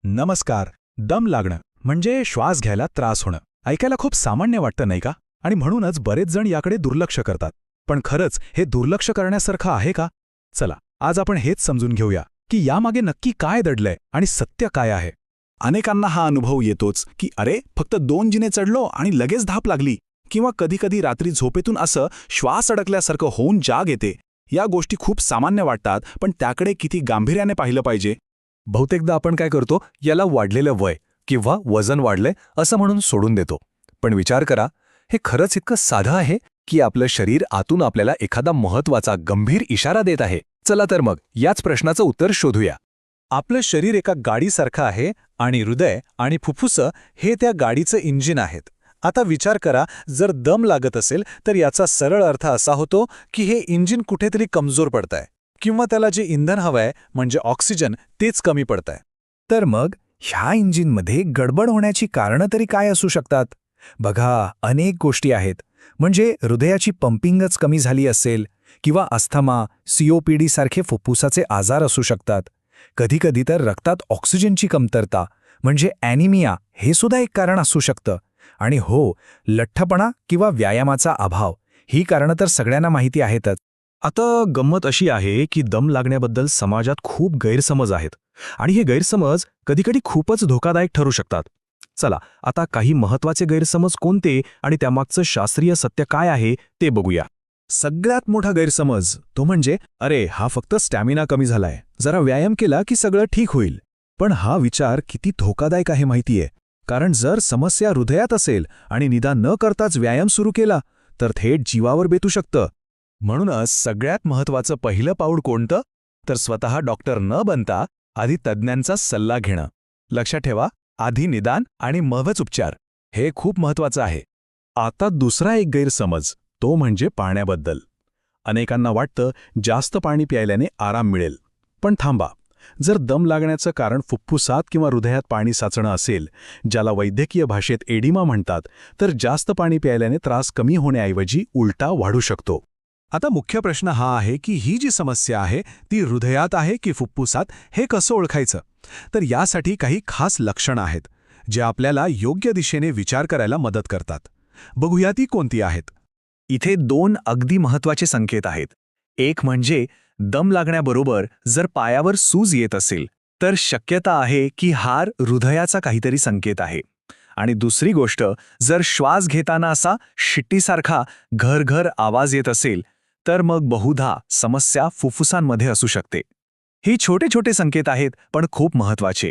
नमस्कार. दम लागणं म्हणजे श्वास घ्यायला त्रास होणं ऐकायला खूप सामान्य वाटतं नाही का? आणि म्हणूनच बरेच जण याकडे दुर्लक्ष करतात. पण खरंच हे दुर्लक्ष करण्यासारखं आहे का? चला आज आपण हेच समजून घेऊया की यामागे नक्की काय दडलंय आणि सत्य काय आहे. अनेकांना हा अनुभव येतोच की अरे फक्त 2 जिने चढलो आणि लगेच धाप लागली, किंवा कधीकधी रात्री झोपेतून असं श्वास अडकल्यासारखं होऊन जाग येते. या गोष्टी खूप सामान्य वाटतात, पण त्याकडे किती गांभीर्याने पाहिलं पाहिजे. बहुतेकदा आपण काय करतो, याला वाढलेलं वय किंवा वजन वाढलंय असं म्हणून सोडून देतो. पण विचार करा, हे खरंच इतकं साधं आहे की आपलं शरीर आतून आपल्याला एखादा महत्वाचा गंभीर इशारा देत आहे? चला तर मग याच प्रश्नाचं उत्तर शोधूया. आपलं शरीर एका गाडीसारखं आहे आणि हृदय आणि फुफ्फुसं हे त्या गाडीचं इंजिन आहेत. आता विचार करा, जर दम लागत असेल तर याचा सरळ अर्थ असा होतो की हे इंजिन कुठेतरी कमजोर पडतंय, किंवा त्याला जे इंधन हवंय म्हणजे ऑक्सिजन तेच कमी पडतंय. तर मग ह्या इंजिनमध्ये गडबड होण्याची कारणं तरी काय असू शकतात? बघा, अनेक गोष्टी आहेत. म्हणजे हृदयाची पंपिंगच कमी झाली असेल, किंवा अस्थमा, COPD सारखे फुफ्फुसाचे आजार असू शकतात. कधीकधी तर रक्तात ऑक्सिजनची कमतरता म्हणजे ॲनिमिया हे सुद्धा एक कारण असू शकतं. आणि हो, लठ्ठपणा किंवा व्यायामाचा अभाव ही कारणं तर सगळ्यांना माहिती आहेतच. आता गंमत अशी आहे की दम लागण्याबद्दल समाजात खूप गैरसमज आहेत आणि हे गैरसमज कधीकधी खूपच धोकादायक ठरू शकतात. चला आता काही महत्त्वाचे गैरसमज कोणते आणि त्यामागचं शास्त्रीय सत्य काय आहे ते बघूया. सगळ्यात मोठा गैरसमज तो म्हणजे अरे हा फक्त स्टॅमिना कमी झालाय, जरा व्यायाम केला की सगळं ठीक होईल. पण हा विचार किती धोकादायक आहे माहितीये, कारण जर समस्या हृदयात असेल आणि निदान न करताच व्यायाम सुरू केला तर थेट जीवावर बेतू शकतं. म्हणूनच सगळ्यात महत्त्वाचं पहिलं पाऊल कोणतं? तर स्वतः डॉक्टर न बनता आधी तज्ज्ञांचा सल्ला घेणं. लक्षात ठेवा, आधी निदान आणि मगच उपचार, हे खूप महत्त्वाचं आहे. आता दुसरा एक गैरसमज तो म्हणजे पाण्याबद्दल. अनेकांना वाटतं जास्त पाणी प्यायल्याने आराम मिळेल. पण थांबा, जर दम लागण्याचं कारण फुफ्फुसात किंवा हृदयात पाणी साचणं असेल, ज्याला वैद्यकीय भाषेत एडिमा म्हणतात, तर जास्त पाणी प्यायल्याने त्रास कमी होण्याऐवजी उलटा वाढू शकतो. आता मुख्य प्रश्न हा आहे की ही जी समस्या आहे ती हृदयात आहे की फुफ्फुसात, हे कसं ओळखायचं? तर यासाठी काही खास लक्षणं आहेत जे आपल्याला योग्य दिशेने विचार करायला मदत करतात. बघूया ती कोणती आहेत. इथे 2 अगदी महत्त्वाचे संकेत आहेत. एक म्हणजे दम लागण्याबरोबर जर पायावर सूज येत असेल तर शक्यता आहे की हार हृदयाचा काहीतरी संकेत आहे. आणि दुसरी गोष्ट, जर श्वास घेताना असा शिट्टीसारखा घरघर आवाज येत असेल तर मग बहुधा समस्या फुफ्फुसांमध्ये असू शकते. ही छोटे छोटे संकेत आहेत, पण खूप महत्त्वाचे.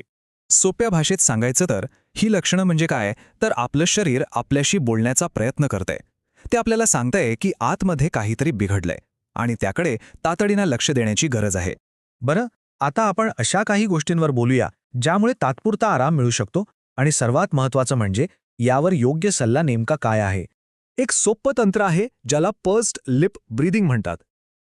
सोप्या भाषेत सांगायचं तर ही लक्षणं म्हणजे काय, तर आपलं शरीर आपल्याशी बोलण्याचा प्रयत्न करतंय. ते आपल्याला सांगतंय की आतमध्ये काहीतरी बिघडलंय आणि त्याकडे तातडीनं लक्ष देण्याची गरज आहे. बरं, आता आपण अशा काही गोष्टींवर बोलूया ज्यामुळे तात्पुरता आराम मिळू शकतो, आणि सर्वात महत्त्वाचं म्हणजे यावर योग्य सल्ला नेमका काय आहे. एक सोपं तंत्र आहे ज्याला पर्स्ड लिप ब्रीदिंग म्हणतात.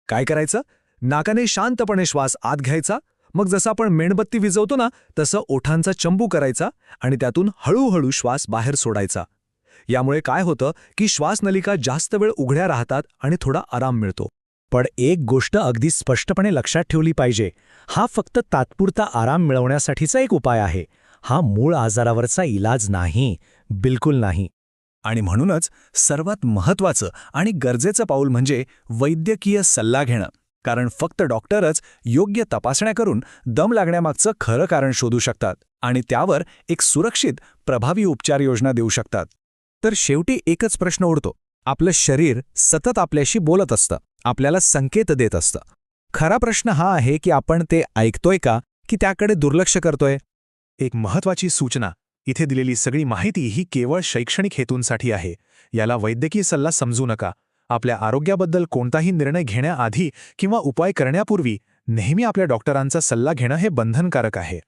काय करायचं? नाकाने शांतपणे श्वास आत घ्यायचा, मग जसं आपण मेणबत्ती विझवतो ना तसं ओठांचा चंबू करायचा आणि त्यातून हळूहळू श्वास बाहेर सोडायचा. यामुळे काय होतं की श्वासनलिका जास्त वेळ उघड्या राहतात आणि थोडा आराम मिळतो. पण एक गोष्ट अगदी स्पष्टपणे लक्षात ठेवली पाहिजे, हा फक्त तात्पुरता आराम मिळवण्यासाठीचा एक उपाय आहे. हा मूळ आजारावरचा इलाज नाही, बिलकुल नाही. आणि म्हणूनच सर्वात महत्त्वाचं आणि गरजेचं पाऊल म्हणजे वैद्यकीय सल्ला घेणं. कारण फक्त डॉक्टरच योग्य तपासण्या करून दम लागण्यामागचं खरं कारण शोधू शकतात आणि त्यावर एक सुरक्षित, प्रभावी उपचार योजना देऊ शकतात. तर शेवटी एकच प्रश्न उरतो. आपलं शरीर सतत आपल्याशी बोलत असतं, आपल्याला संकेत देत असतं. खरा प्रश्न हा आहे की आपण ते ऐकतोय का, की त्याकडे दुर्लक्ष करतोय? एक महत्त्वाची सूचना, इथे दिलेली सगळी माहिती ही केवळ शैक्षणिक हेतूंसाठी आहे. याला वैद्यकीय सल्ला समजू नका. आपल्या आरोग्याबद्दल कोणताही निर्णय घेण्याआधी किंवा उपाय करण्यापूर्वी नेहमी आपल्या डॉक्टरांचा सल्ला घेणं हे बंधनकारक आहे.